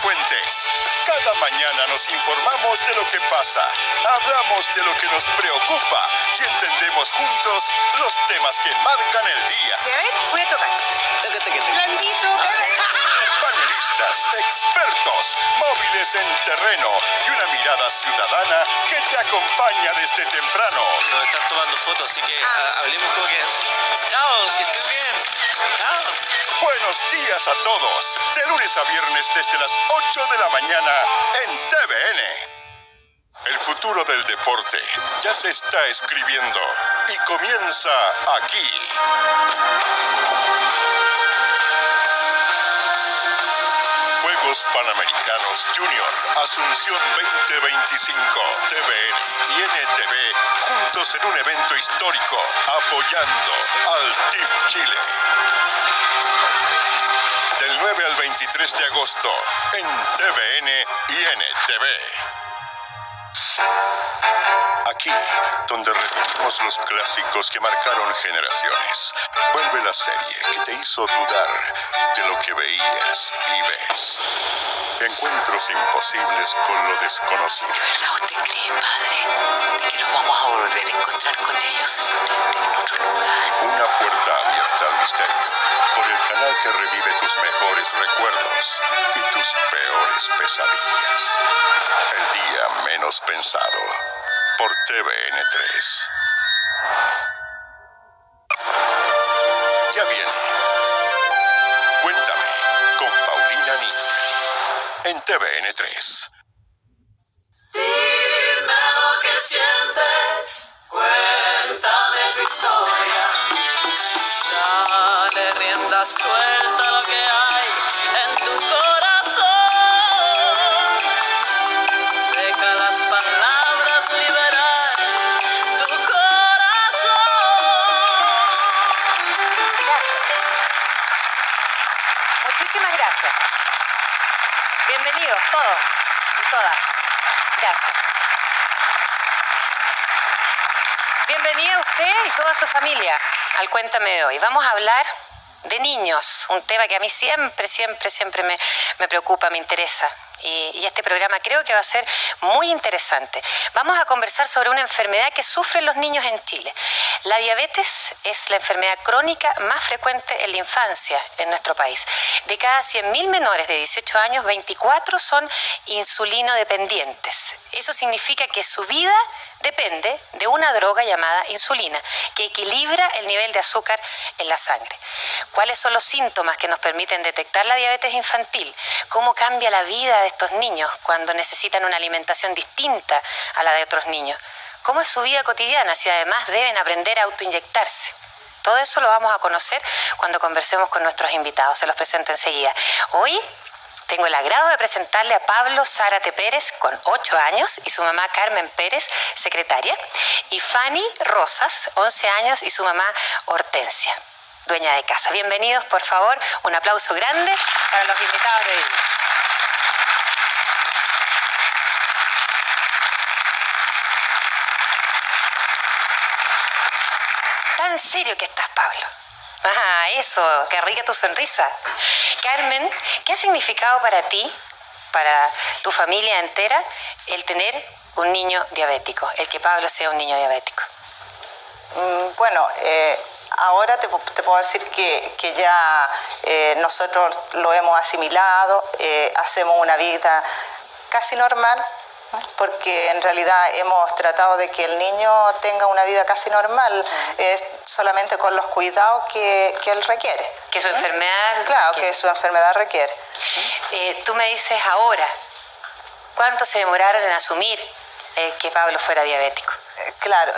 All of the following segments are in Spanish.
Fuentes. Cada mañana nos informamos de lo que pasa, hablamos de lo que nos preocupa y entendemos juntos los temas que marcan el día. A ver, voy a tocar. Blandito. Panelistas, expertos, móviles en terreno y una mirada ciudadana que te acompaña desde temprano. Nos están tomando fotos, así que hablemos como que... Chao, que estén bien. Chao. Buenos días a todos, de lunes a viernes desde las 8 de la mañana en TVN. El futuro del deporte ya se está escribiendo y comienza aquí. Juegos Panamericanos Junior, Asunción 2025, TVN y NTV, juntos en un evento histórico, apoyando al Team Chile. Del 9 al 23 de agosto, en TVN y NTV. Aquí, donde revivimos los clásicos que marcaron generaciones, vuelve la serie que te hizo dudar de lo que veías y ves. Encuentros imposibles con lo desconocido. ¿De verdad usted cree, padre, de que nos vamos a volver a encontrar con ellos en otro lugar? Una puerta abierta al misterio, por el canal que revive tus mejores recuerdos y tus peores pesadillas. El día menos pensado, por TVN3. Ya viene. Cuéntame, con Paulina Niño, en TVN3. Dime lo que sientes, cuéntame tu historia. Dale rienda suelta a lo que hay en tu corazón. Deja las palabras liberar tu corazón. Gracias. Muchísimas gracias. Bienvenidos todos y todas. Gracias. Bienvenida usted y toda su familia al Cuéntame de hoy. Vamos a hablar de niños, un tema que a mí siempre me preocupa, me interesa. Y este programa creo que va a ser muy interesante. Vamos a conversar sobre una enfermedad que sufren los niños en Chile. La diabetes es la enfermedad crónica más frecuente en la infancia en nuestro país. De cada 100.000 menores de 18 años, 24 son insulinodependientes. Eso significa que su vida depende de una droga llamada insulina, que equilibra el nivel de azúcar en la sangre. ¿Cuáles son los síntomas que nos permiten detectar la diabetes infantil? ¿Cómo cambia la vida de estos niños cuando necesitan una alimentación distinta a la de otros niños? ¿Cómo es su vida cotidiana si además deben aprender a autoinyectarse? Todo eso lo vamos a conocer cuando conversemos con nuestros invitados. Se los presento enseguida. Hoy tengo el agrado de presentarle a Pablo Zárate Pérez, con 8 años, y su mamá Carmen Pérez, secretaria, y Fanny Rosas, 11 años, y su mamá Hortensia, dueña de casa. Bienvenidos, por favor. Un aplauso grande para los invitados de hoy. Tan serio que estás, Pablo. Ah, eso, qué rica tu sonrisa. Carmen, ¿qué ha significado para ti, para tu familia entera, el tener un niño diabético, el que Pablo sea un niño diabético? Bueno, ahora te puedo decir que ya nosotros lo hemos asimilado, hacemos una vida casi normal, porque en realidad hemos tratado de que el niño tenga una vida casi normal, solamente con los cuidados que él requiere. Que su enfermedad... Claro, que su enfermedad requiere. Tú me dices ahora, ¿cuánto se demoraron en asumir que Pablo fuera diabético? Claro,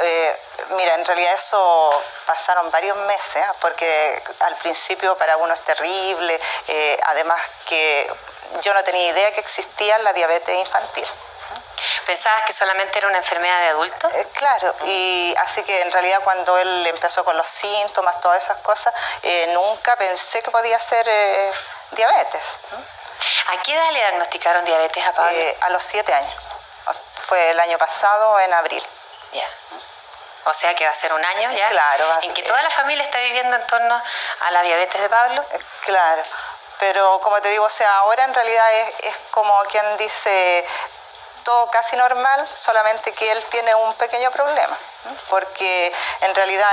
mira, en realidad eso pasaron varios meses, porque al principio para uno es terrible, además que yo no tenía idea que existía la diabetes infantil. ¿Pensabas que solamente era una enfermedad de adultos? Claro, y así que en realidad cuando él empezó con los síntomas, todas esas cosas, nunca pensé que podía ser diabetes. ¿A qué edad le diagnosticaron diabetes a Pablo? A los 7 años. Fue el año pasado, en abril. Ya. O sea que va a ser un año ya. Claro. ¿En que toda la familia está viviendo en torno a la diabetes de Pablo? Claro. Pero como te digo, o sea, ahora en realidad es como quien dice todo casi normal, solamente que él tiene un pequeño problema, porque en realidad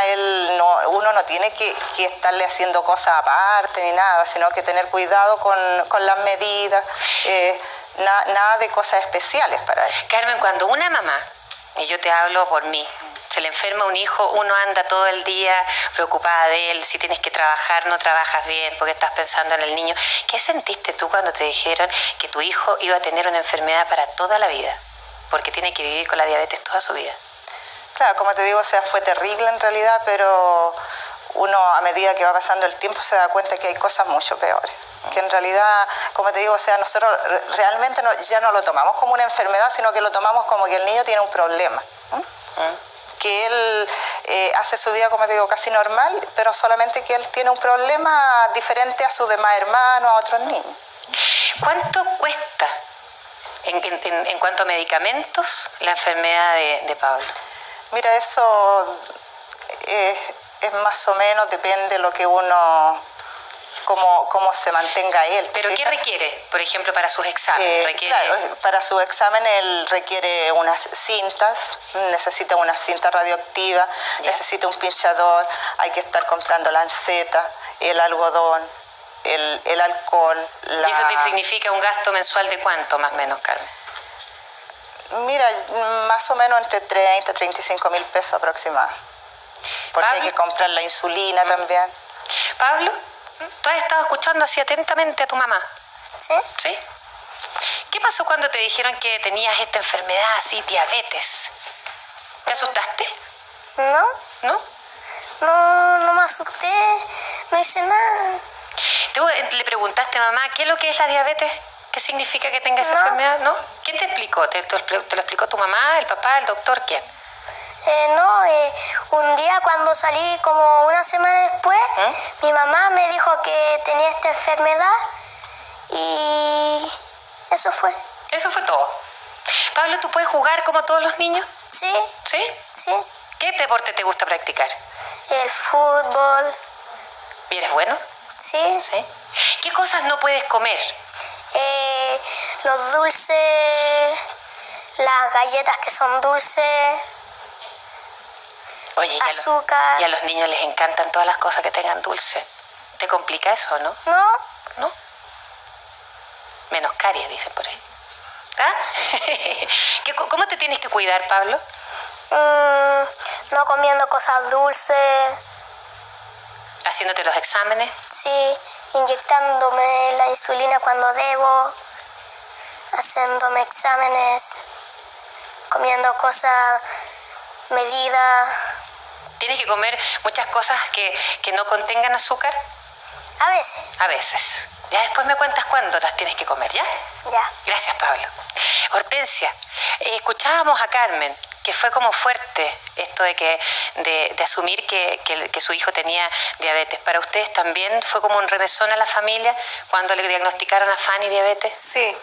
uno no tiene que estarle haciendo cosas aparte ni nada, sino que tener cuidado con las medidas, nada de cosas especiales para él. Carmen, cuando una mamá, y yo te hablo por mí, se le enferma un hijo, uno anda todo el día preocupada de él, si tienes que trabajar, no trabajas bien porque estás pensando en el niño. ¿Qué sentiste tú cuando te dijeron que tu hijo iba a tener una enfermedad para toda la vida? Porque tiene que vivir con la diabetes toda su vida. Claro, como te digo, o sea, fue terrible en realidad, pero uno a medida que va pasando el tiempo se da cuenta que hay cosas mucho peores. Que en realidad, como te digo, o sea, nosotros realmente ya no lo tomamos como una enfermedad, sino que lo tomamos como que el niño tiene un problema. Que él hace su vida, como te digo, casi normal, pero solamente que él tiene un problema diferente a sus demás hermanos, a otros niños. ¿Cuánto cuesta en cuanto a medicamentos la enfermedad de Pablo? Mira, eso es más o menos, depende de lo que uno, cómo se mantenga él. ¿Pero qué requiere, por ejemplo, para sus exámenes? Claro, para su examen él requiere unas cintas, necesita una cinta radioactiva, necesita un pinchador, hay que estar comprando lanceta, el algodón, el alcohol. ¿Y eso te significa un gasto mensual de cuánto, más o menos, Carmen? Mira, más o menos entre 30 y 35 mil pesos aproximadamente. Porque ¿Pablo? hay que comprar la insulina también. Pablo, ¿tú has estado escuchando así atentamente a tu mamá? ¿Sí? ¿Sí? ¿Qué pasó cuando te dijeron que tenías esta enfermedad así, diabetes? ¿Te asustaste? No, ¿No? no me asusté, no hice nada. ¿Tú le preguntaste a mamá qué es lo que es la diabetes? ¿Qué significa que tenga esa No. enfermedad? ¿No? ¿Quién te explicó? ¿Te lo explicó tu mamá, el papá, el doctor? ¿Quién? Un día cuando salí como una semana después, mi mamá me dijo que tenía esta enfermedad y eso fue. Eso fue todo. Pablo, ¿tú puedes jugar como todos los niños? Sí, ¿Sí? sí. ¿Qué deporte te gusta practicar? El fútbol, ¿Y eres bueno? sí. ¿Sí? ¿Qué cosas no puedes comer? Los dulces, las galletas que son dulces, Oye, azúcar. y a los niños les encantan todas las cosas que tengan dulce. ¿Te complica eso, no? ¿No? ¿No? Menos caries, dicen por ahí. ¿Ah? ¿Cómo te tienes que cuidar, Pablo? No comiendo cosas dulces, ¿Haciéndote los exámenes? sí, inyectándome la insulina cuando debo, haciéndome exámenes, comiendo cosas medidas. ¿Tienes que comer muchas cosas que no contengan azúcar? A veces, A veces. Ya después me cuentas cuándo las tienes que comer, ¿ya? ya. Gracias, Pablo. Hortensia, escuchábamos a Carmen, que fue como fuerte esto de asumir que su hijo tenía diabetes. ¿Para ustedes también fue como un remesón a la familia cuando le diagnosticaron a Fanny diabetes? Sí,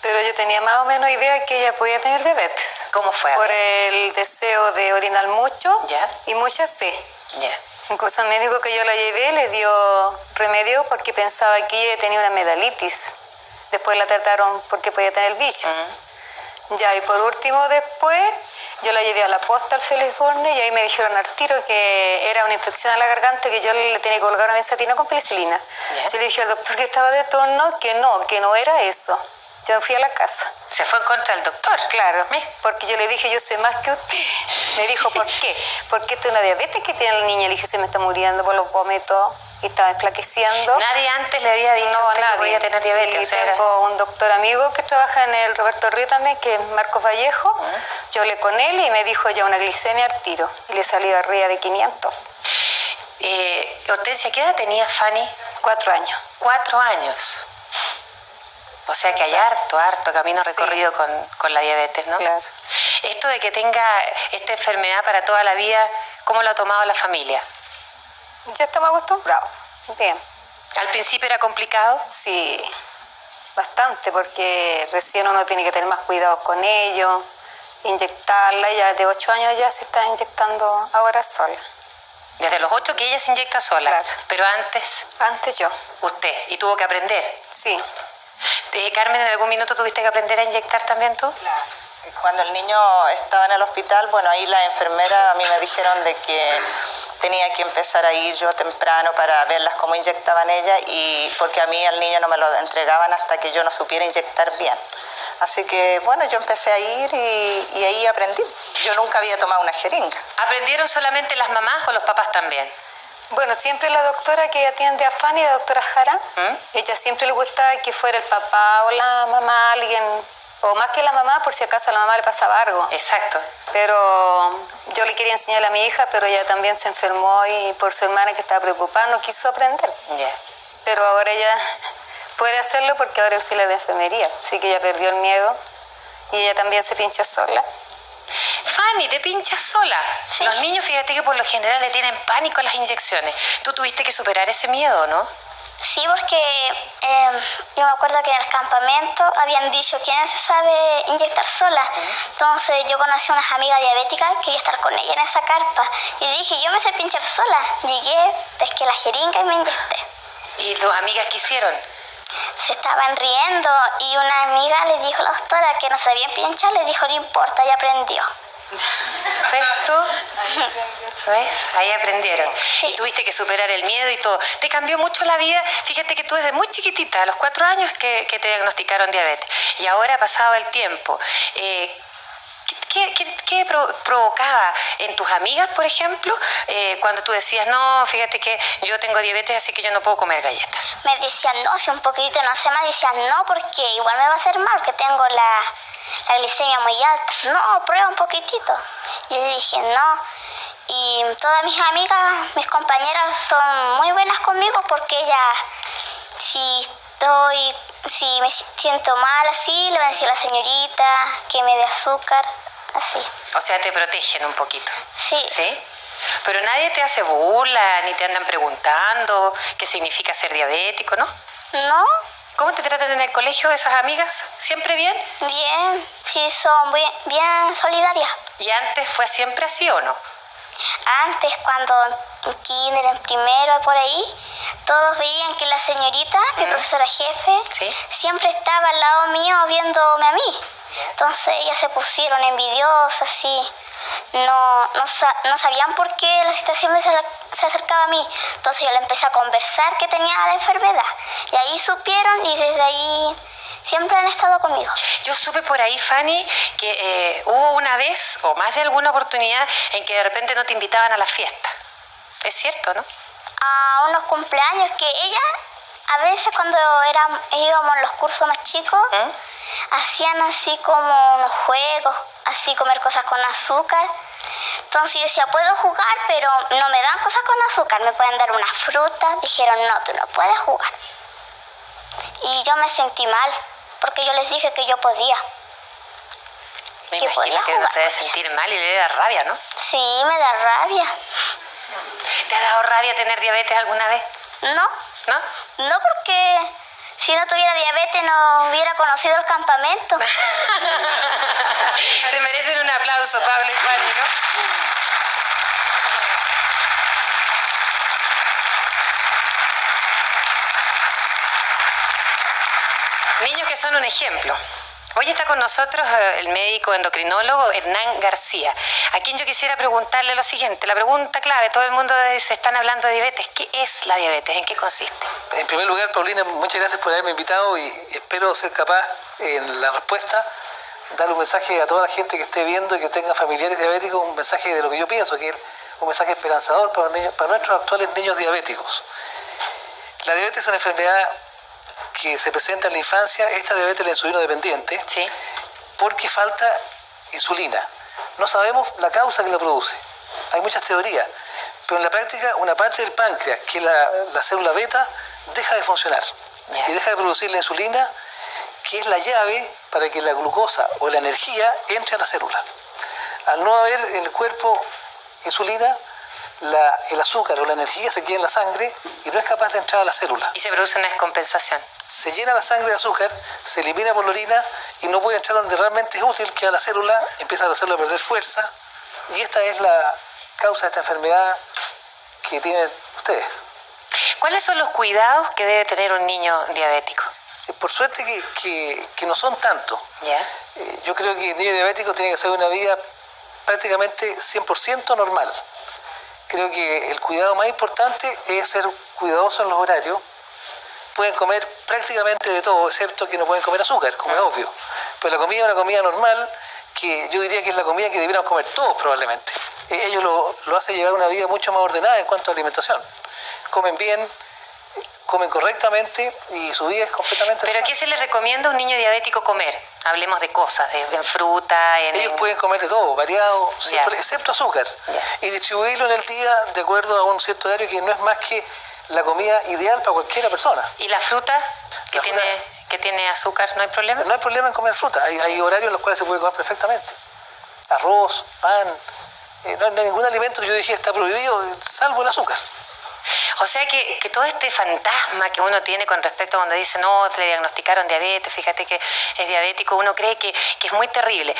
pero yo tenía más o menos idea que ella podía tener diabetes. ¿Cómo fue? Por el deseo de orinar mucho ¿Ya? y mucha sed. Ya. Incluso el médico que yo la llevé le dio remedio porque pensaba que ella tenía una amigdalitis. Después la trataron porque podía tener bichos. Ya, y por último después yo la llevé a la posta al Félix Borne y ahí me dijeron al tiro que era una infección a la garganta, que yo le tenía que colgar una benzatina con penicilina. Yeah. Yo le dije al doctor que estaba de turno que no era eso. Yo me fui a la casa. Se fue en contra del doctor. Claro, porque yo le dije, yo sé más que usted. Me dijo, ¿por qué? Porque esta es una diabetes que tiene la niña. Le dije, se me está muriendo por los vómitos y estaba enflaqueciendo. Nadie antes le había dicho a usted que podía tener diabetes. Y o sea, tengo un doctor amigo que trabaja en el Roberto Río también, que es Marcos Vallejo. Yo hablé con él y me dijo ya una glicemia al tiro. Y le salió arriba de 500. Hortensia, ¿qué edad tenía Fanny? 4 años. 4 años. O sea que hay harto camino recorrido con la diabetes, ¿no? Claro. Esto de que tenga esta enfermedad para toda la vida, ¿cómo lo ha tomado la familia? Ya estamos acostumbrados. Bien. ¿Al principio era complicado? Sí, bastante, porque recién uno tiene que tener más cuidado con ellos, inyectarla. Ya de 8 años ya se está inyectando ahora sola. Desde los 8 que ella se inyecta sola. Claro. Pero antes, Antes yo, usted. Y tuvo que aprender. sí. Carmen, ¿en algún minuto tuviste que aprender a inyectar también tú? Cuando el niño estaba en el hospital, bueno, ahí las enfermeras a mí me dijeron de que tenía que empezar a ir yo temprano para verlas cómo inyectaban ella, y porque a mí al niño no me lo entregaban hasta que yo no supiera inyectar bien. Así que, bueno, yo empecé a ir y ahí aprendí. Yo nunca había tomado una jeringa. ¿Aprendieron solamente las mamás o los papás también? Bueno, siempre la doctora que atiende a Fanny, la doctora Jara, ella siempre le gustaba que fuera el papá o la mamá, alguien, o más que la mamá, por si acaso a la mamá le pasaba algo. Exacto. Pero yo le quería enseñar a mi hija, pero ella también se enfermó y por su hermana que estaba preocupada no quiso aprender. Ya. Pero ahora ella puede hacerlo porque ahora es auxiliar de enfermería, así que ella perdió el miedo y ella también se pincha sola. Fanny, ¿te pinchas sola? Sí. Los niños, fíjate que por lo general le tienen pánico a las inyecciones. ¿Tú tuviste que superar ese miedo, no? Sí, porque yo me acuerdo que en el campamento habían dicho quién se sabe inyectar sola. Entonces yo conocí a unas amigas diabéticas, quería estar con ella en esa carpa. Y dije, yo me sé pinchar sola. Llegué, pesqué la jeringa y me inyecté. ¿Y tus amigas qué hicieron? Se estaban riendo y una amiga le dijo a la doctora que no sabía pinchar, le dijo, no importa, ya aprendió. ¿Ves tú? ¿Ves? Ahí aprendieron. Y tuviste que superar el miedo y todo. ¿Te cambió mucho la vida? Fíjate que tú desde muy chiquitita, a los 4 años que te diagnosticaron diabetes. Y ahora ha pasado el tiempo. ¿Qué provocaba en tus amigas, por ejemplo, cuando tú decías, no, fíjate que yo tengo diabetes, así que yo no puedo comer galletas? Me decían, no, si un poquitito no sé más, decían, no, porque igual me va a hacer mal, que tengo la glicemia muy alta. No, prueba un poquitito. Yo dije, no. Y todas mis amigas, mis compañeras son muy buenas conmigo porque ellas, si me siento mal así, le voy a decir a la señorita que me dé azúcar, así. O sea, te protegen un poquito. Sí. ¿Sí? Pero nadie te hace burla, ni te andan preguntando qué significa ser diabético, ¿no? No. ¿Cómo te tratan en el colegio esas amigas? ¿Siempre bien? Bien, sí, son bien solidarias. ¿Y antes fue siempre así o no? Antes, cuando en kinder, en primero, por ahí, todos veían que la señorita, mi profesora jefe, ¿sí? siempre estaba al lado mío viéndome a mí. Entonces ellas se pusieron envidiosas, así. No sabían por qué la situación se acercaba a mí. Entonces yo le empecé a conversar que tenía la enfermedad. Y ahí supieron y desde ahí siempre han estado conmigo. Yo supe por ahí, Fanny, que hubo una vez o más de alguna oportunidad en que de repente no te invitaban a la fiesta. ¿Es cierto, no? A unos cumpleaños que ella, a veces cuando íbamos en los cursos más chicos, hacían así como unos juegos, así comer cosas con azúcar. Entonces yo decía, puedo jugar, pero no me dan cosas con azúcar, me pueden dar una fruta. Dijeron, no, tú no puedes jugar. Y yo me sentí mal, porque yo les dije que yo podía. Me imagino que uno se debe sentir mal y le da rabia, ¿no? Sí, me da rabia. ¿Te ha dado rabia tener diabetes alguna vez? No. ¿No? No, porque si no tuviera diabetes no hubiera conocido el campamento. Se merecen un aplauso, Pablo y Fanny, ¿no? Niños que son un ejemplo. Hoy está con nosotros el médico endocrinólogo Hernán García, a quien yo quisiera preguntarle lo siguiente, la pregunta clave, todo el mundo se están hablando de diabetes, ¿qué es la diabetes? ¿En qué consiste? En primer lugar, Paulina, muchas gracias por haberme invitado y espero ser capaz en la respuesta dar un mensaje a toda la gente que esté viendo y que tenga familiares diabéticos, un mensaje de lo que yo pienso, que es un mensaje esperanzador para nuestros actuales niños diabéticos. La diabetes es una enfermedad que se presenta en la infancia, esta diabetes es la insulino dependiente, ¿sí? Porque falta insulina. No sabemos la causa que la produce. Hay muchas teorías, pero en la práctica una parte del páncreas, que es la célula beta, deja de funcionar y deja de producir la insulina, que es la llave para que la glucosa o la energía entre a la célula. Al no haber en el cuerpo insulina, el azúcar o la energía se queda en la sangre y no es capaz de entrar a la célula. Y se produce una descompensación. Se llena la sangre de azúcar, se elimina por la orina y no puede entrar donde realmente es útil, que a la célula, empieza la célula a perder fuerza y esta es la causa de esta enfermedad que tienen ustedes. ¿Cuáles son los cuidados que debe tener un niño diabético? Por suerte que no son tantos. ¿Ya? Yo creo que el niño diabético tiene que hacer una vida prácticamente 100% normal. Creo que el cuidado más importante es ser cuidadoso en los horarios. Pueden comer prácticamente de todo, excepto que no pueden comer azúcar, como es obvio. Pero la comida es una comida normal, que yo diría que es la comida que deberíamos comer todos probablemente. Ellos lo hacen llevar una vida mucho más ordenada en cuanto a alimentación. Comen bien, comen correctamente y su vida es completamente ¿Pero normal. qué se le recomienda a un niño diabético comer? Hablemos de cosas, en fruta, Ellos pueden comer de todo, variado, siempre, excepto azúcar. Y distribuirlo en el día de acuerdo a un cierto horario que no es más que la comida ideal para cualquier persona. ¿Y la fruta que tiene azúcar, no hay problema? No hay problema en comer fruta. Hay horarios en los cuales se puede comer perfectamente. Arroz, pan. No hay ningún alimento que yo dije está prohibido, salvo el azúcar. O sea que todo este fantasma que uno tiene con respecto a cuando dice, no, le diagnosticaron diabetes, fíjate que es diabético, uno cree que es muy terrible.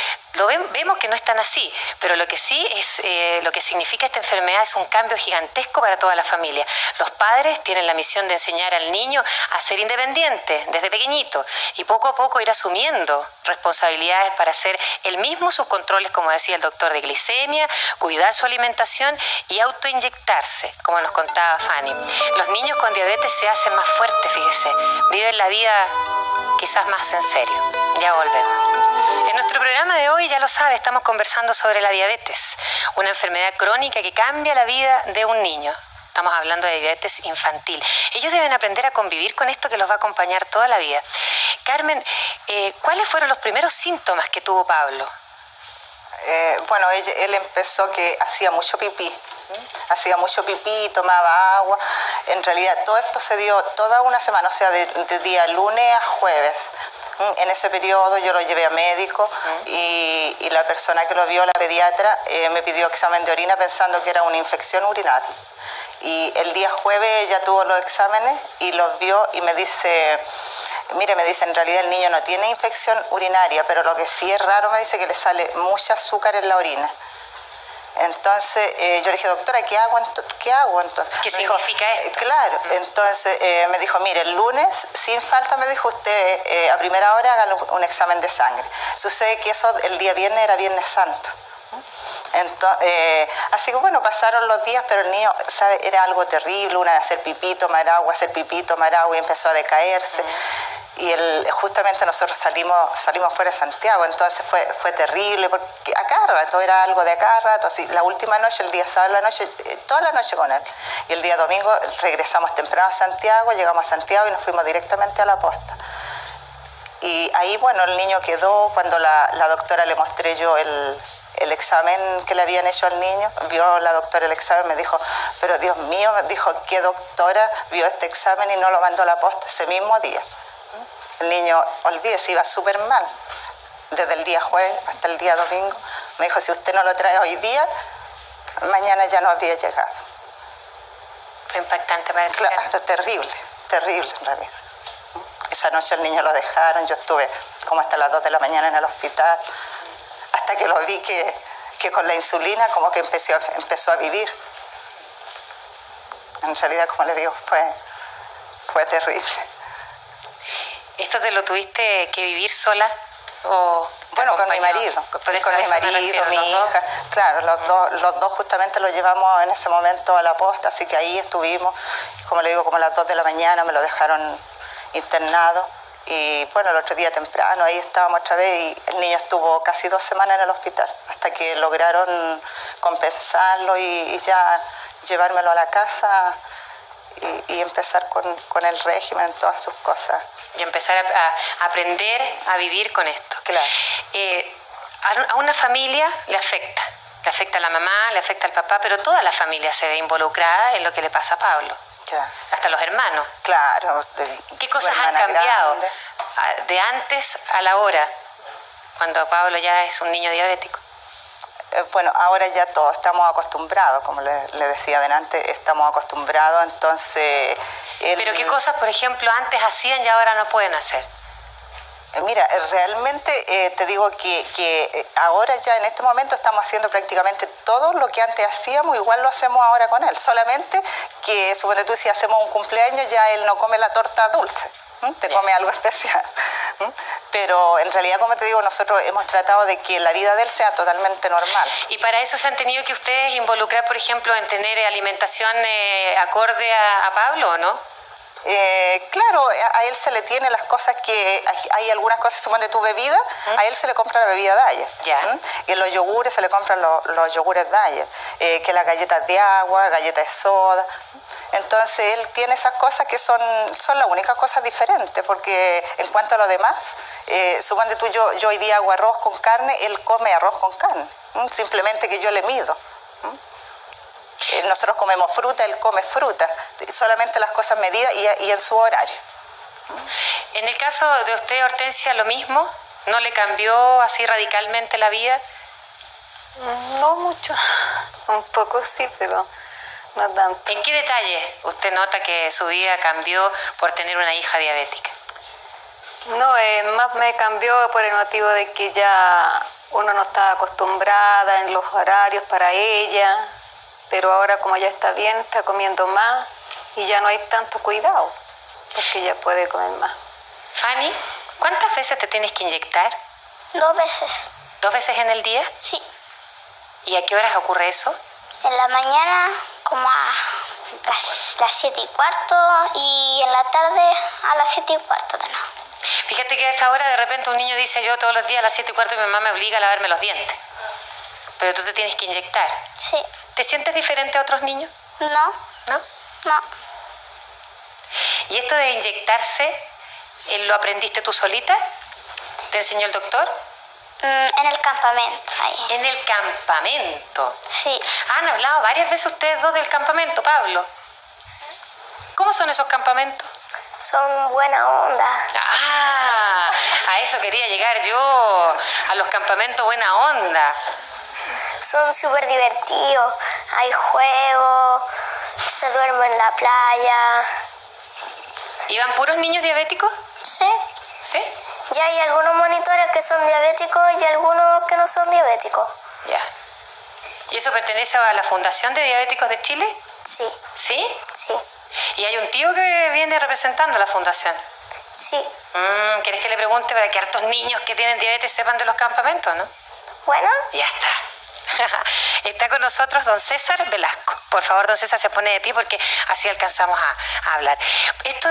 Vemos que no es tan así, pero lo que sí es, lo que significa esta enfermedad es un cambio gigantesco para toda la familia. Los padres tienen la misión de enseñar al niño a ser independiente desde pequeñito y poco a poco ir asumiendo responsabilidades para hacer él mismo sus controles, como decía el doctor, de glicemia, cuidar su alimentación y autoinyectarse, como nos contaba Fanny. Los niños con diabetes se hacen más fuertes, fíjese, viven la vida quizás más en serio. Ya volvemos. En nuestro programa de hoy, ya lo sabe, estamos conversando sobre la diabetes, una enfermedad crónica que cambia la vida de un niño. Estamos hablando de diabetes infantil. Ellos deben aprender a convivir con esto que los va a acompañar toda la vida. Carmen, ¿cuáles fueron los primeros síntomas que tuvo Pablo? Bueno, él empezó que hacía mucho pipí. Hacía mucho pipí, tomaba agua. En realidad todo esto se dio toda una semana, o sea, de día lunes a jueves. En ese periodo yo lo llevé a médico y la persona que lo vio, la pediatra, me pidió examen de orina pensando que era una infección urinaria. Y el día jueves ella tuvo los exámenes y los vio y me dice, mire, me dice, en realidad el niño no tiene infección urinaria, pero lo que sí es raro, me dice que le sale mucho azúcar en la orina. Entonces yo le dije, doctora, ¿qué hago entonces? ¿Qué significa esto? Claro, entonces me dijo, mire, el lunes, sin falta, me dijo usted, a primera hora haga un examen de sangre. Sucede que eso el día viernes era Viernes Santo. Entonces, así que bueno, pasaron los días, pero el niño, ¿sabe? Era algo terrible, una de hacer pipí, tomar agua, y empezó a decaerse. Y justamente nosotros salimos fuera de Santiago, entonces fue terrible, porque a cada rato era algo de a cada rato. Así, la última noche, el día sábado, toda la noche con él. Y el día domingo regresamos temprano a Santiago, llegamos a Santiago y nos fuimos directamente a la posta. Y ahí, bueno, el niño quedó, cuando la doctora le mostré yo el examen que le habían hecho al niño, vio la doctora el examen, me dijo, pero Dios mío, me dijo, ¿qué doctora vio este examen y no lo mandó a la posta ese mismo día? El niño, olvídese, iba súper mal, desde el día jueves hasta el día domingo. Me dijo, si usted no lo trae hoy día, mañana ya no habría llegado. Fue impactante para el Claro, terrible en realidad. Esa noche el niño lo dejaron, yo estuve como hasta las 2 de la mañana en el hospital, hasta que lo vi que con la insulina como que empezó a vivir. En realidad, como les digo, fue terrible. ¿Esto te lo tuviste que vivir sola? Bueno, con mi marido, mi hija. Claro, los dos justamente lo llevamos en ese momento a la posta, así que ahí estuvimos, como le digo, como a las 2 de la mañana me lo dejaron internado. Y bueno, el otro día temprano ahí estábamos otra vez y el niño estuvo casi 2 semanas en el hospital, hasta que lograron compensarlo y ya llevármelo a la casa y empezar con el régimen, todas sus cosas. Y empezar a aprender a vivir con esto. Claro. A una familia le afecta a la mamá, le afecta al papá, pero toda la familia se ve involucrada en lo que le pasa a Pablo. Claro. Hasta los hermanos. Claro. ¿Qué cosas han cambiado de antes a la hora, cuando Pablo ya es un niño diabético? Bueno, ahora ya todos estamos acostumbrados, como le decía adelante, estamos acostumbrados, entonces... ¿Pero qué cosas, por ejemplo, antes hacían y ahora no pueden hacer? Mira, realmente te digo que ahora ya en este momento estamos haciendo prácticamente todo lo que antes hacíamos, igual lo hacemos ahora con él, solamente que suponte tú si hacemos un cumpleaños ya él no come la torta dulce, te come algo especial. Pero en realidad, como te digo, nosotros hemos tratado de que la vida de él sea totalmente normal. Y para eso se han tenido que ustedes involucrar, por ejemplo, en tener alimentación acorde a Pablo, ¿o no? Claro, a él se le tiene las cosas que, hay algunas cosas, suponte tu bebida, a él se le compra la bebida Diet. Y en los yogures se le compran los yogures Diet, que las galletas de agua, galletas de soda. Entonces él tiene esas cosas que son las únicas cosas diferentes, porque en cuanto a lo demás, suponte tú, yo hoy día hago arroz con carne, él come arroz con carne, simplemente que yo le mido. Nosotros comemos fruta, él come fruta, solamente las cosas medidas y en su horario. En el caso de usted, Hortensia, ¿lo mismo? ¿No le cambió así radicalmente la vida? No mucho, un poco sí, pero no tanto. ¿En qué detalle usted nota que su vida cambió por tener una hija diabética? No, más me cambió por el motivo de que ya uno no estaba acostumbrada en los horarios para ella, pero ahora como ya está bien, está comiendo más y ya no hay tanto cuidado, porque ya puede comer más. Fanny, ¿cuántas veces te tienes que inyectar? 2 veces. ¿2 veces en el día? Sí. ¿Y a qué horas ocurre eso? En la mañana como a las 7:15 y en la tarde a las 7:15 de nuevo. Fíjate que a esa hora de repente un niño dice, yo todos los días a las 7:15 mi mamá me obliga a lavarme los dientes. Pero tú te tienes que inyectar. Sí. ¿Te sientes diferente a otros niños? No. ¿No? No. ¿Y esto de inyectarse, lo aprendiste tú solita? ¿Te enseñó el doctor? En el campamento, ahí. En el campamento. Sí. Han hablado varias veces ustedes dos del campamento, Pablo. ¿Cómo son esos campamentos? Son buena onda. Ah, a eso quería llegar yo, a los campamentos buena onda. Son súper divertidos. Hay juegos, se duerme en la playa. ¿Iban puros niños diabéticos? Sí. ¿Sí? Ya hay algunos monitores que son diabéticos y algunos que no son diabéticos. Ya. ¿Y eso pertenece a la Fundación de Diabéticos de Chile? Sí. ¿Sí? Sí. ¿Y hay un tío que viene representando la fundación? Sí. ¿Quieres que le pregunte para que hartos niños que tienen diabetes sepan de los campamentos, no? Bueno. Ya está. Está con nosotros don César Velasco. Por favor, don César, se pone de pie porque así alcanzamos a hablar. Esto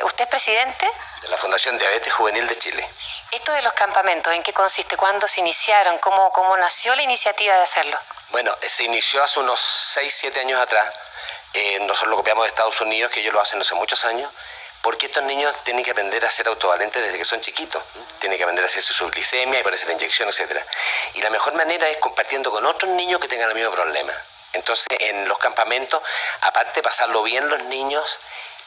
¿usted es presidente? De la Fundación Diabetes Juvenil de Chile. Esto de los campamentos, ¿en qué consiste? ¿Cuándo se iniciaron? ¿Cómo nació la iniciativa de hacerlo? Bueno, se inició hace unos 6, 7 años atrás. Nosotros lo copiamos de Estados Unidos, que ellos lo hacen hace muchos años, porque estos niños tienen que aprender a ser autovalentes desde que son chiquitos. Tienen que aprender a hacerse su glicemia y ponerse la inyección, etc. Y la mejor manera es compartiendo con otros niños que tengan el mismo problema. Entonces, en los campamentos, aparte de pasarlo bien los niños,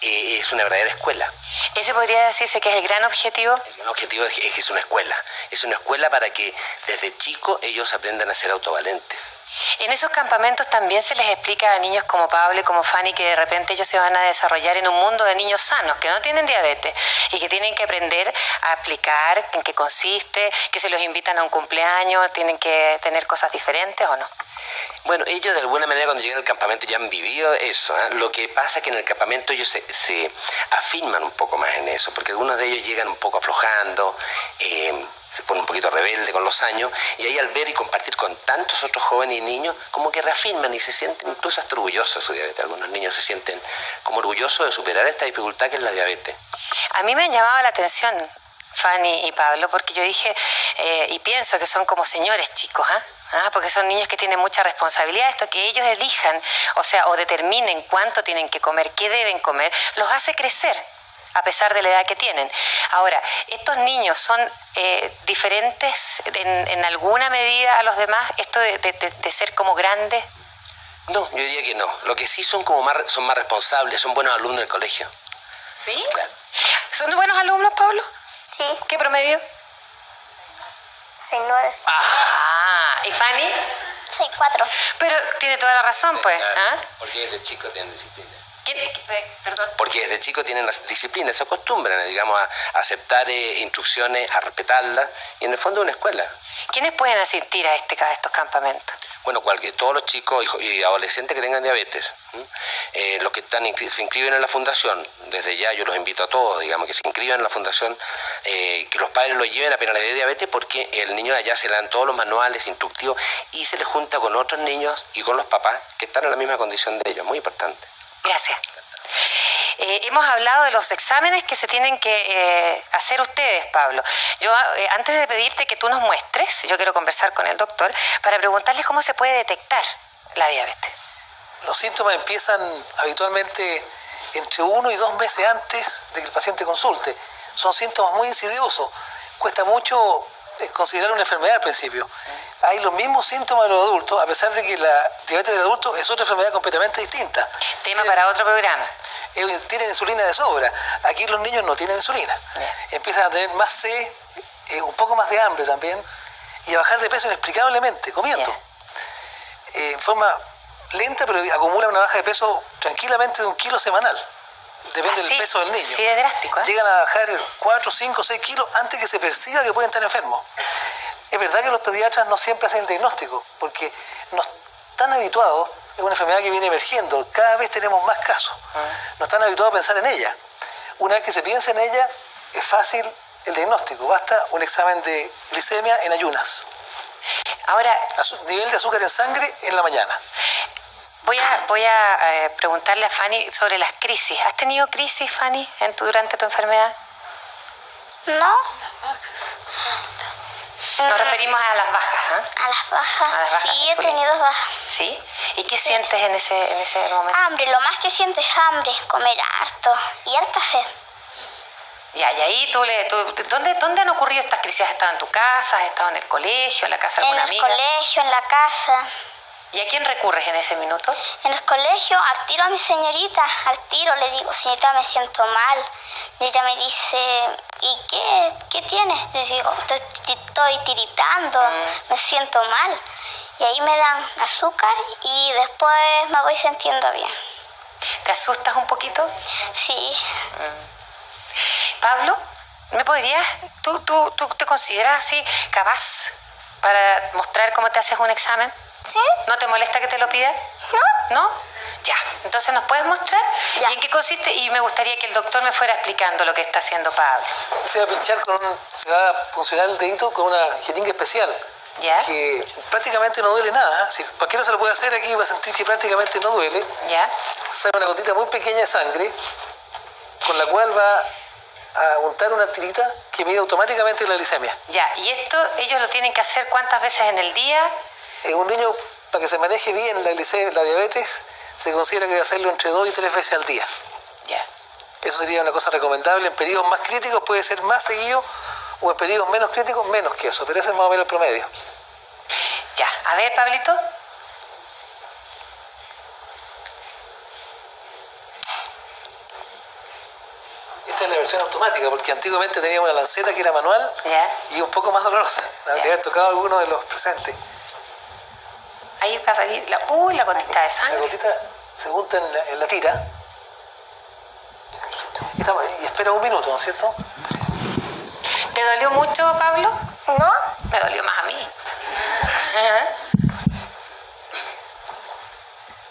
es una verdadera escuela. ¿Ese podría decirse que es el gran objetivo? El gran objetivo es que es una escuela. Es una escuela para que desde chicos ellos aprendan a ser autovalentes. En esos campamentos también se les explica a niños como Pablo y como Fanny que de repente ellos se van a desarrollar en un mundo de niños sanos, que no tienen diabetes y que tienen que aprender a explicar en qué consiste, que se los invitan a un cumpleaños, tienen que tener cosas diferentes ¿o no? Bueno, ellos de alguna manera cuando llegan al campamento ya han vivido eso, ¿eh? Lo que pasa es que en el campamento ellos se afirman un poco más en eso, porque algunos de ellos llegan un poco aflojando, se ponen un poquito rebelde con los años, y ahí al ver y compartir con tantos otros jóvenes y niños, como que reafirman y se sienten incluso hasta orgullosos de su diabetes. Algunos niños se sienten como orgullosos de superar esta dificultad que es la diabetes. A mí me han llamado la atención Fanny y Pablo, porque yo dije y pienso que son como señores chicos, porque son niños que tienen mucha responsabilidad. Esto que ellos elijan, o determinen cuánto tienen que comer, qué deben comer, los hace crecer a pesar de la edad que tienen. Ahora, ¿estos niños son diferentes en alguna medida a los demás? ¿Esto de ser como grandes? No, yo diría que no. Lo que sí son son más responsables, son buenos alumnos del colegio. ¿Sí? Claro. ¿Son buenos alumnos, Pablo? Sí. ¿Qué promedio? 6,9. ¿Y Fanny? 6,4. Pero tiene toda la razón, pues. Porque desde chicos tienen disciplina. Perdón. Porque desde chicos tienen las disciplinas, se acostumbran, digamos, a aceptar instrucciones, a respetarlas, y en el fondo es una escuela. ¿Quiénes pueden asistir a estos campamentos? Bueno, todos los chicos y adolescentes que tengan diabetes, los que se inscriben en la fundación, desde ya yo los invito a todos, digamos, que se inscriban en la fundación, que los padres lo lleven apenas les dé diabetes, porque el niño allá se le dan todos los manuales instructivos y se les junta con otros niños y con los papás que están en la misma condición de ellos, muy importante. Gracias. Hemos hablado de los exámenes que se tienen que hacer ustedes, Pablo. Yo, antes de pedirte que tú nos muestres, yo quiero conversar con el doctor para preguntarle cómo se puede detectar la diabetes. Los síntomas empiezan habitualmente entre 1 y 2 meses antes de que el paciente consulte. Son síntomas muy insidiosos. Cuesta mucho considerar una enfermedad al principio. Hay los mismos síntomas de los adultos, a pesar de que la diabetes del adulto es otra enfermedad completamente distinta. Tema para otro programa. Tienen insulina de sobra. Aquí los niños no tienen insulina. Empiezan a tener más sed, un poco más de hambre también, y a bajar de peso inexplicablemente, comiendo. En forma lenta, pero acumulan una baja de peso tranquilamente de 1 kilo semanal. Depende del peso del niño. Sí, es drástico, ¿eh? Llegan a bajar 4, 5, 6 kilos antes que se perciba que pueden estar enfermos. Es verdad que los pediatras no siempre hacen el diagnóstico, porque no están habituados, es una enfermedad que viene emergiendo, cada vez tenemos más casos. No están habituados a pensar en ella. Una vez que se piensa en ella, es fácil el diagnóstico. Basta un examen de glicemia en ayunas. Ahora, nivel de azúcar en sangre en la mañana. Voy a preguntarle a Fanny sobre las crisis. ¿Has tenido crisis, Fanny, durante tu enfermedad? No. Nos referimos a las bajas, ¿eh? A las bajas. Sí, he tenido bajas. ¿Sí? ¿Y qué sientes en ese momento? Hambre, lo más que siento es hambre, comer harto y harta sed. Ya, y ahí ¿dónde han ocurrido estas crisis? ¿Has estado en tu casa? ¿Has estado en el colegio? ¿En la casa de alguna amiga? En el colegio, en la casa. ¿Y a quién recurres en ese minuto? En el colegio, al tiro a mi señorita, al tiro le digo, señorita, me siento mal. Y ella me dice, ¿y qué tienes? Yo digo, estoy tiritando, me siento mal. Y ahí me dan azúcar y después me voy sintiendo bien. ¿Te asustas un poquito? Sí. Pablo, ¿me podrías, tú te consideras así capaz para mostrar cómo te haces un examen? ¿Sí? ¿No te molesta que te lo pida? No. ¿No? Ya, entonces nos puedes mostrar. Ya. ¿Y en qué consiste? Y me gustaría que el doctor me fuera explicando lo que está haciendo Pablo. Se va a pinchar se va a funcionar el dedito con una jeringa especial. ¿Ya? Que prácticamente no duele nada. Si cualquiera se lo puede hacer aquí, va a sentir que prácticamente no duele. ¿Ya? Sale una gotita muy pequeña de sangre, con la cual va a untar una tirita que mide automáticamente la glicemia. Ya, y esto ellos lo tienen que hacer ¿cuántas veces en el día? Un niño, para que se maneje bien la diabetes, se considera que debe hacerlo entre 2 y 3 veces al día. Ya. Eso sería una cosa recomendable. En periodos más críticos puede ser más seguido, o en periodos menos críticos menos que eso, pero ese es más o menos el promedio. Ya, a ver, Pablito. Esta es la versión automática, porque antiguamente teníamos una lanceta que era manual y un poco más dolorosa. De haber tocado a alguno de los presentes. Ahí va a salir la gotita de sangre. La gotita se junta en la tira. Y espera 1 minuto, ¿no es cierto? ¿Te dolió mucho, Pablo? No. Me dolió más a mí.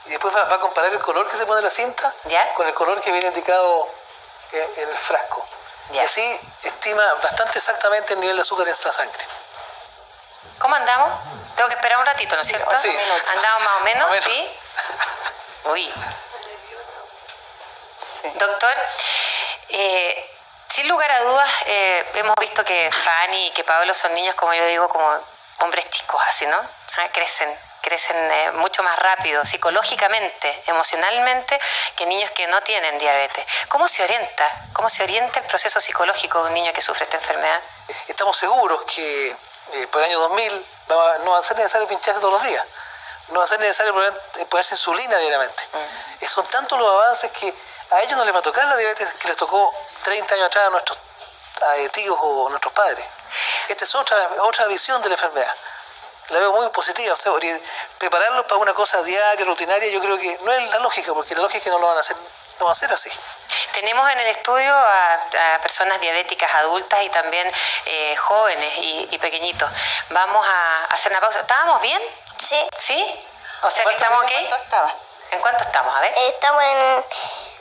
Y después va a comparar el color que se pone en la cinta con el color que viene indicado en el frasco. Y así estima bastante exactamente el nivel de azúcar en esta sangre. ¿Cómo andamos? Tengo que esperar un ratito, ¿no es cierto? Sí. ¿Andamos más o menos? Sí. Uy. Doctor, sin lugar a dudas, hemos visto que Fanny y que Pablo son niños, como yo digo, como hombres chicos, así, ¿no? Crecen mucho más rápido, psicológicamente, emocionalmente, que niños que no tienen diabetes. ¿Cómo se orienta? ¿Cómo se orienta el proceso psicológico de un niño que sufre esta enfermedad? Estamos seguros que por el año 2000 no va a ser necesario pincharse todos los días. No va a ser necesario ponerse insulina diariamente. Son tantos los avances que a ellos no les va a tocar la diabetes que les tocó 30 años atrás a nuestros tíos o nuestros padres. Esta es otra visión de la enfermedad. La veo muy positiva. Prepararlos para una cosa diaria, rutinaria, yo creo que no es la lógica, porque la lógica es que no lo van a hacer no va a ser así. Tenemos en el estudio a personas diabéticas adultas y también jóvenes y pequeñitos. Vamos a hacer una pausa. ¿Estábamos bien? Sí. ¿Sí? O sea que estamos ok. ¿En cuánto estamos? A ver. Estamos en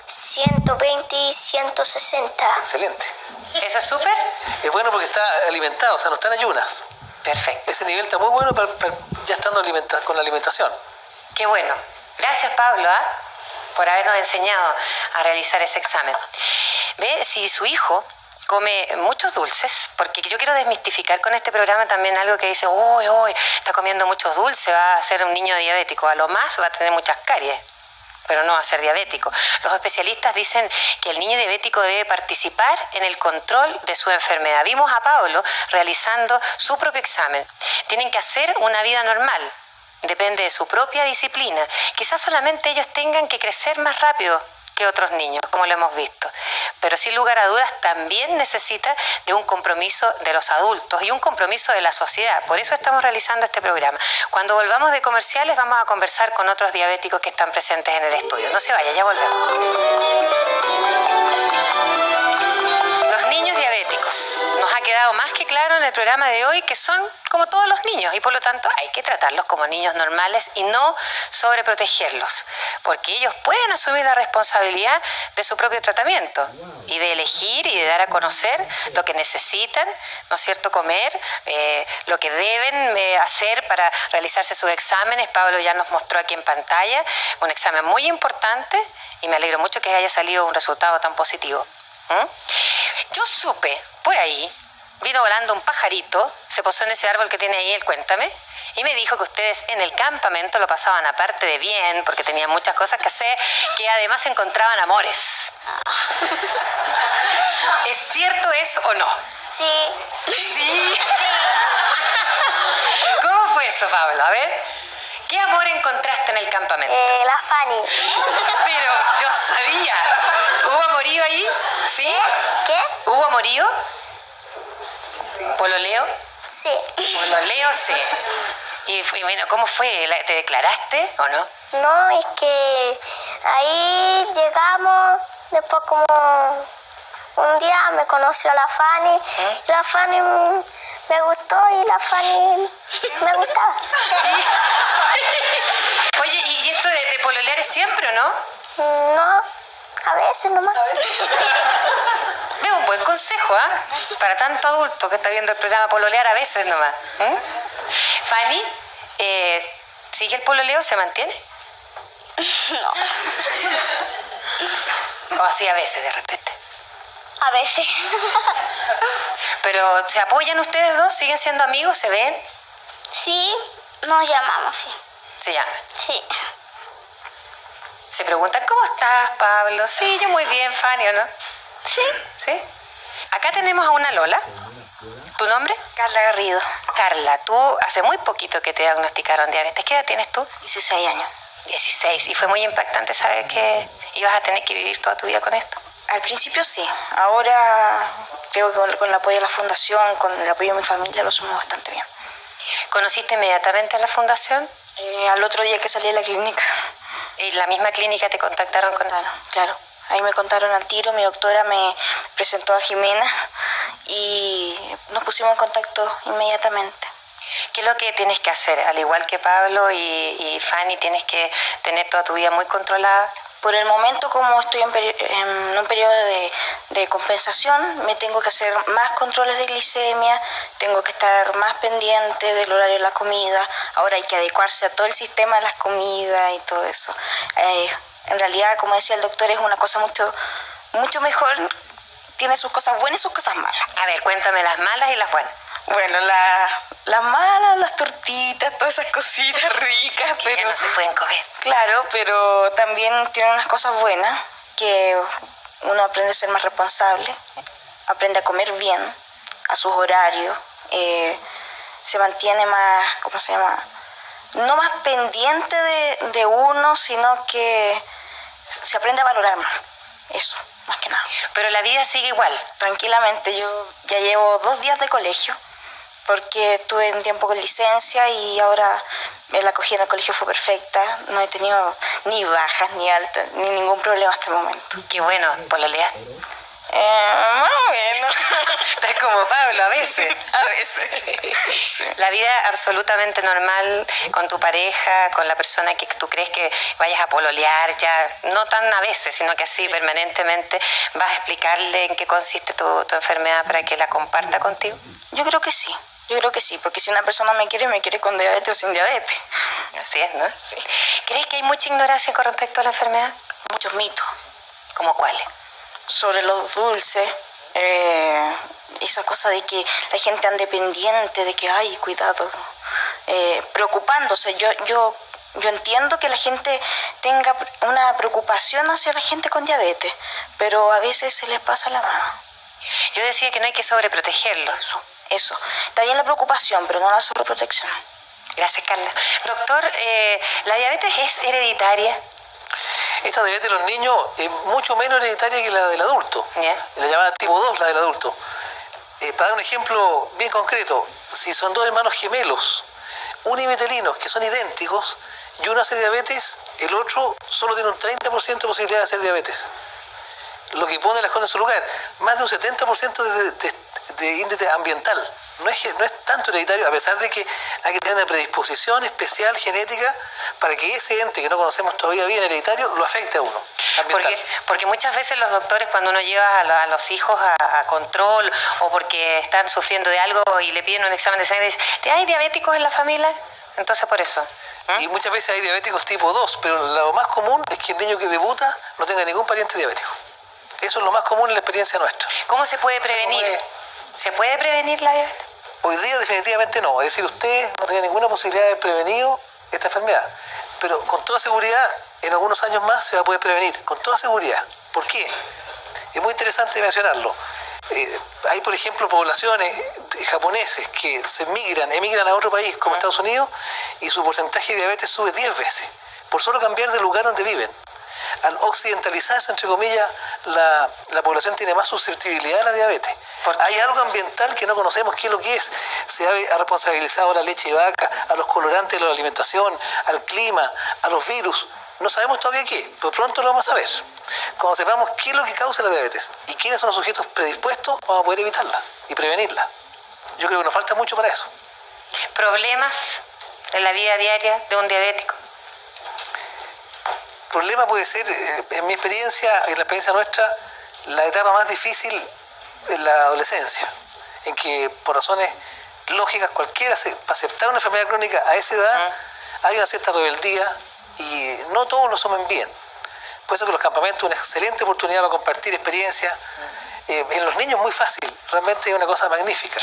120 y 160. Excelente. ¿Eso es súper? Es bueno porque está alimentado, o sea, no está en ayunas. Perfecto. Ese nivel está muy bueno para ya estando con la alimentación. Qué bueno. Gracias, Pablo, por habernos enseñado a realizar ese examen. Ve, si su hijo come muchos dulces, porque yo quiero desmistificar con este programa también algo que dice, uy, está comiendo muchos dulces, va a ser un niño diabético, a lo más va a tener muchas caries, pero no va a ser diabético. Los especialistas dicen que el niño diabético debe participar en el control de su enfermedad. Vimos a Pablo realizando su propio examen. Tienen que hacer una vida normal. Depende de su propia disciplina. Quizás solamente ellos tengan que crecer más rápido que otros niños, como lo hemos visto. Pero sin lugar a dudas también necesita de un compromiso de los adultos y un compromiso de la sociedad. Por eso estamos realizando este programa. Cuando volvamos de comerciales vamos a conversar con otros diabéticos que están presentes en el estudio. No se vaya, ya volvemos. Los niños diabéticos. Nos ha quedado más que claro en el programa de hoy que son como todos los niños y por lo tanto hay que tratarlos como niños normales y no sobreprotegerlos, porque ellos pueden asumir la responsabilidad de su propio tratamiento y de elegir y de dar a conocer lo que necesitan, ¿no es cierto?, comer, lo que deben hacer para realizarse sus exámenes. Pablo ya nos mostró aquí en pantalla un examen muy importante y me alegro mucho que haya salido un resultado tan positivo. Yo supe por ahí, vino volando un pajarito, se posó en ese árbol que tiene ahí el Cuéntame, y me dijo que ustedes en el campamento lo pasaban aparte de bien, porque tenían muchas cosas que hacer, que además encontraban amores. ¿Es cierto eso o no? Sí. ¿Sí? ¿Cómo fue eso, Pablo? A ver, ¿qué amor encontraste en el campamento? La Fanny. Pero yo sabía. ¿Hubo amorío ahí? ¿Sí? ¿Qué? ¿Hubo amorío? ¿Pololeo? Sí. Pololeo, sí. Y bueno, ¿cómo fue? ¿Te declaraste o no? No, es que ahí llegamos, después como un día me conoció la Fanny, la Fanny me gustó y la Fanny me gustaba. Oye, ¿y esto de pololear es siempre o no? No, a veces nomás. Veo un buen consejo, para tanto adulto que está viendo el programa, pololear a veces nomás. Fanny, ¿sigue el pololeo? ¿Se mantiene? No. ¿O así a veces de repente? A veces. ¿Pero se apoyan ustedes dos? ¿Siguen siendo amigos? ¿Se ven? Sí, nos llamamos, sí. ¿Se llaman? Sí. Se preguntan, ¿cómo estás, Pablo? Sí, yo muy bien, Fanny, ¿o no? Sí. ¿Sí? Acá tenemos a una Lola. ¿Tu nombre? Carla Garrido. Carla, tú hace muy poquito que te diagnosticaron diabetes. ¿Qué edad tienes tú? 16 años. 16. ¿Y fue muy impactante saber que ibas a tener que vivir toda tu vida con esto? Al principio sí. Ahora creo que con el apoyo de la fundación, con el apoyo de mi familia, lo asumo bastante bien. ¿Conociste inmediatamente a la fundación? Al otro día que salí de la clínica. ¿Y la misma clínica te contactaron con...? Claro. Ahí me contaron al tiro, mi doctora me presentó a Jimena y nos pusimos en contacto inmediatamente. ¿Qué es lo que tienes que hacer? Al igual que Pablo y Fanny, tienes que tener toda tu vida muy controlada. Por el momento, como estoy en un periodo de compensación, me tengo que hacer más controles de glicemia, tengo que estar más pendiente del horario de la comida. Ahora hay que adecuarse a todo el sistema de las comidas y todo eso. En realidad, como decía el doctor, es una cosa mucho mejor, tiene sus cosas buenas y sus cosas malas. A ver, cuéntame las malas y las buenas. Bueno, las malas, las tortitas, todas esas cositas ricas, pero ya no se pueden comer. Claro, pero también tiene unas cosas buenas, que uno aprende a ser más responsable, aprende a comer bien, a sus horarios, se mantiene más, ¿cómo se llama? No más pendiente de uno, sino que se aprende a valorar más, eso, más que nada. Pero la vida sigue igual. Tranquilamente, yo ya llevo 2 días de colegio, porque estuve un tiempo con licencia y ahora La acogida en el colegio fue perfecta, no he tenido ni bajas, ni altas, ni ningún problema hasta el momento. Qué bueno, pololeas. Más o menos. Estás como Pablo a veces. A veces. Sí. La vida absolutamente normal con tu pareja, con la persona que tú crees que vayas a pololear, ya no tan a veces, sino que así permanentemente, ¿vas a explicarle en qué consiste tu enfermedad para que la comparta contigo? Yo creo que sí. Porque si una persona me quiere con diabetes o sin diabetes. Así es, ¿no? Sí. ¿Crees que hay mucha ignorancia con respecto a la enfermedad? Muchos mitos. ¿Cómo cuáles? Sobre los dulces, esa cosa de que la gente ande pendiente, de que, ay, cuidado, preocupándose. Yo entiendo que la gente tenga una preocupación hacia la gente con diabetes, pero a veces se les pasa la mano. Yo decía que no hay que sobreprotegerlos. Eso. Está bien la preocupación, pero no la sobreprotección. Gracias, Carla. Doctor, ¿la diabetes es hereditaria? Esta diabetes de los niños es mucho menos hereditaria que la del adulto. Yeah. La llamada tipo 2, la del adulto. Para dar un ejemplo bien concreto, si son dos hermanos gemelos, unimetelinos, que son idénticos, y uno hace diabetes, el otro solo tiene un 30% de posibilidad de hacer diabetes. Lo que pone las cosas en su lugar. Más de un 70% de índice ambiental. No es tanto hereditario, a pesar de que hay que tener una predisposición especial genética para que ese ente que no conocemos todavía bien hereditario lo afecte a uno. Porque muchas veces los doctores, cuando uno lleva a los hijos a control o porque están sufriendo de algo y le piden un examen de sangre, dicen, ¿hay diabéticos en la familia? Entonces por eso. Y muchas veces hay diabéticos tipo 2, pero lo más común es que el niño que debuta no tenga ningún pariente diabético. Eso es lo más común en la experiencia nuestra. ¿Cómo se puede prevenir? ¿Se puede prevenir la diabetes? Hoy día definitivamente no. Es decir, usted no tiene ninguna posibilidad de haber prevenido esta enfermedad. Pero con toda seguridad, en algunos años más se va a poder prevenir. Con toda seguridad. ¿Por qué? Es muy interesante mencionarlo. Hay, por ejemplo, poblaciones japoneses que emigran a otro país como Estados Unidos y su porcentaje de diabetes sube 10 veces por solo cambiar de lugar donde viven. Al occidentalizarse, entre comillas, la población tiene más susceptibilidad a la diabetes. Hay algo ambiental que no conocemos qué es lo que es. Se ha responsabilizado a la leche de vaca, a los colorantes de la alimentación, al clima, a los virus. No sabemos todavía qué, pero pronto lo vamos a saber. Cuando sepamos qué es lo que causa la diabetes y quiénes son los sujetos predispuestos, vamos a poder evitarla y prevenirla. Yo creo que nos falta mucho para eso. ¿Problemas en la vida diaria de un diabético? Problema puede ser, en mi experiencia, en la experiencia nuestra, la etapa más difícil es la adolescencia, en que por razones lógicas cualquiera, para aceptar una enfermedad crónica a esa edad, hay una cierta rebeldía y no todos lo asumen bien. Por eso que los campamentos son una excelente oportunidad para compartir experiencias. En los niños muy fácil, realmente es una cosa magnífica.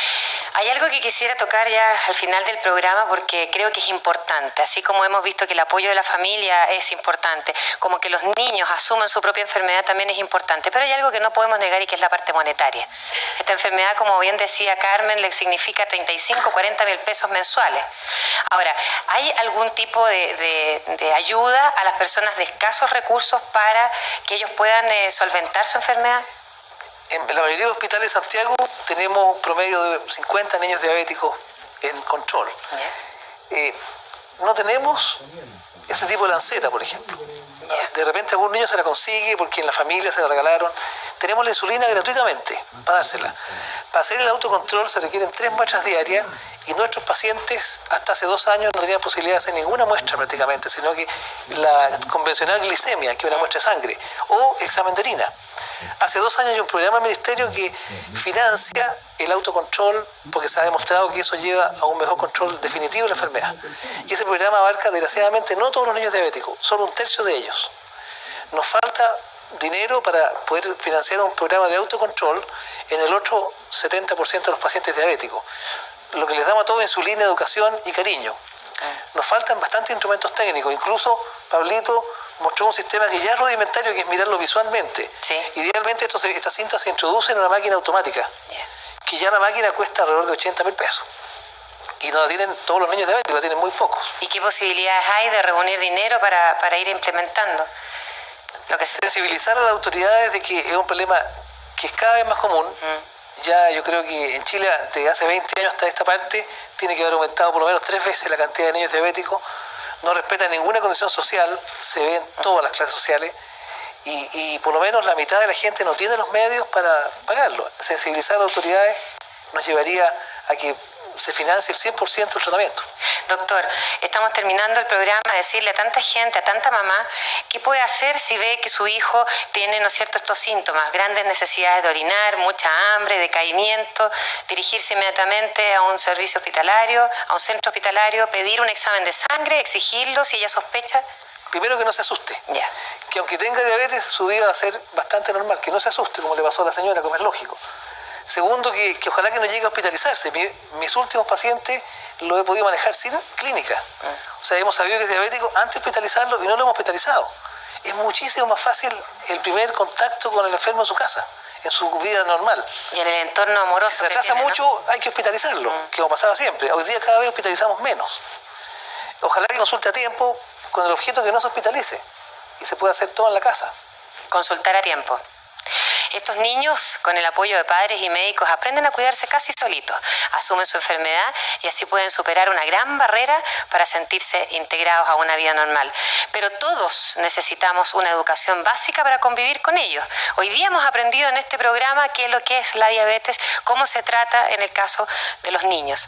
Hay algo que quisiera tocar ya al final del programa porque creo que es importante, así como hemos visto que el apoyo de la familia es importante, como que los niños asuman su propia enfermedad también es importante, pero hay algo que no podemos negar y que es la parte monetaria. Esta enfermedad, como bien decía Carmen, le significa 35, 40 mil pesos mensuales. Ahora, ¿hay algún tipo de ayuda a las personas de escasos recursos para que ellos puedan solventar su enfermedad? En la mayoría de los hospitales de Santiago tenemos un promedio de 50 niños diabéticos en control. No tenemos ese tipo de lanceta, por ejemplo. De repente algún niño se la consigue porque en la familia se la regalaron. Tenemos la insulina gratuitamente para dársela. Para hacer el autocontrol se requieren 3 muestras diarias y nuestros pacientes hasta hace 2 años no tenían posibilidad de hacer ninguna muestra prácticamente, sino que la convencional glicemia, que es una muestra de sangre, o examen de orina. Hace 2 años hay un programa del Ministerio que financia el autocontrol porque se ha demostrado que eso lleva a un mejor control definitivo de la enfermedad. Y ese programa abarca, desgraciadamente, no todos los niños diabéticos, solo 1/3 de ellos. Nos falta dinero para poder financiar un programa de autocontrol en el otro 70% de los pacientes diabéticos. Lo que les damos a todos es insulina, educación y cariño. Nos faltan bastantes instrumentos técnicos, incluso Pablito mostró un sistema que ya es rudimentario, que es mirarlo visualmente. Sí. Idealmente estas cintas se introducen en una máquina automática, que ya la máquina cuesta alrededor de 80 mil pesos. Y no la tienen todos los niños diabéticos, la tienen muy pocos. ¿Y qué posibilidades hay de reunir dinero para ir implementando? Sensibilizar a las autoridades de que es un problema que es cada vez más común, Ya yo creo que en Chile, desde hace 20 años hasta esta parte, tiene que haber aumentado por lo menos 3 veces la cantidad de niños diabéticos. No respetan ninguna condición social, se ve en todas las clases sociales, y por lo menos la mitad de la gente no tiene los medios para pagarlo. Sensibilizar a las autoridades nos llevaría a que se financie el 100% del tratamiento. Doctor, estamos terminando el programa, decirle a tanta gente, a tanta mamá, ¿qué puede hacer si ve que su hijo tiene, ¿no es cierto?, estos síntomas, grandes necesidades de orinar, mucha hambre, decaimiento, dirigirse inmediatamente a un servicio hospitalario, a un centro hospitalario, pedir un examen de sangre, exigirlo si ella sospecha? Primero, que no se asuste, que aunque tenga diabetes, su vida va a ser bastante normal, que no se asuste como le pasó a la señora, como es lógico. Segundo, que ojalá que no llegue a hospitalizarse. Mis últimos pacientes lo he podido manejar sin clínica. O sea, hemos sabido que es diabético antes de hospitalizarlo y no lo hemos hospitalizado. Es muchísimo más fácil el primer contacto con el enfermo en su casa, en su vida normal. Y en el entorno amoroso. Si se atrasa mucho, hay que hospitalizarlo, que como pasaba siempre. Hoy día cada vez hospitalizamos menos. Ojalá que consulte a tiempo con el objeto que no se hospitalice y se pueda hacer todo en la casa. Consultar a tiempo. Estos niños, con el apoyo de padres y médicos, aprenden a cuidarse casi solitos, asumen su enfermedad y así pueden superar una gran barrera para sentirse integrados a una vida normal. Pero todos necesitamos una educación básica para convivir con ellos. Hoy día hemos aprendido en este programa qué es lo que es la diabetes, cómo se trata en el caso de los niños.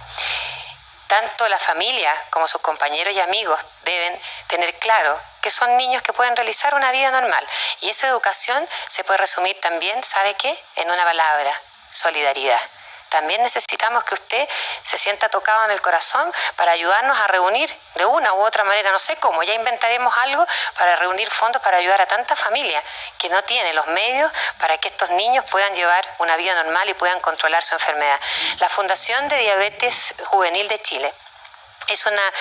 Tanto la familia como sus compañeros y amigos deben tener claro que son niños que pueden realizar una vida normal. Y esa educación se puede resumir también, ¿sabe qué?, en una palabra: solidaridad. También necesitamos que usted se sienta tocado en el corazón para ayudarnos a reunir de una u otra manera, no sé cómo, ya inventaremos algo para reunir fondos para ayudar a tanta familia que no tiene los medios para que estos niños puedan llevar una vida normal y puedan controlar su enfermedad. La Fundación de Diabetes Juvenil de Chile es una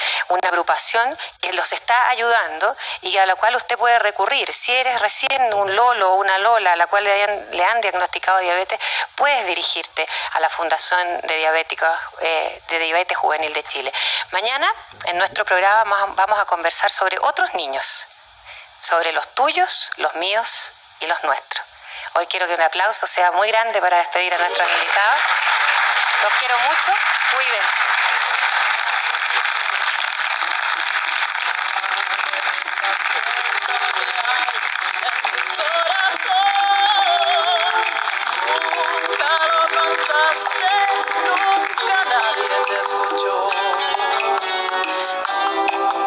agrupación que los está ayudando y a la cual usted puede recurrir. Si eres recién un lolo o una lola a la cual le han diagnosticado diabetes, puedes dirigirte a la Fundación de Diabetes Juvenil de Chile. Mañana en nuestro programa vamos a conversar sobre otros niños, sobre los tuyos, los míos y los nuestros. Hoy quiero que un aplauso sea muy grande para despedir a nuestros invitados. Los quiero mucho, cuídense. Nunca nadie te escuchó.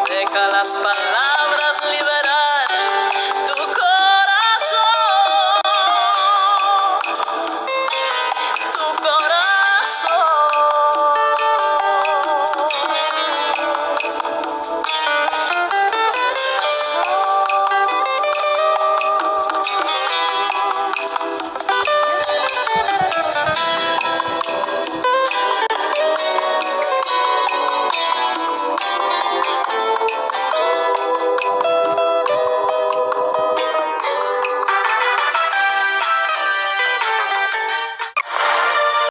Deja las palabras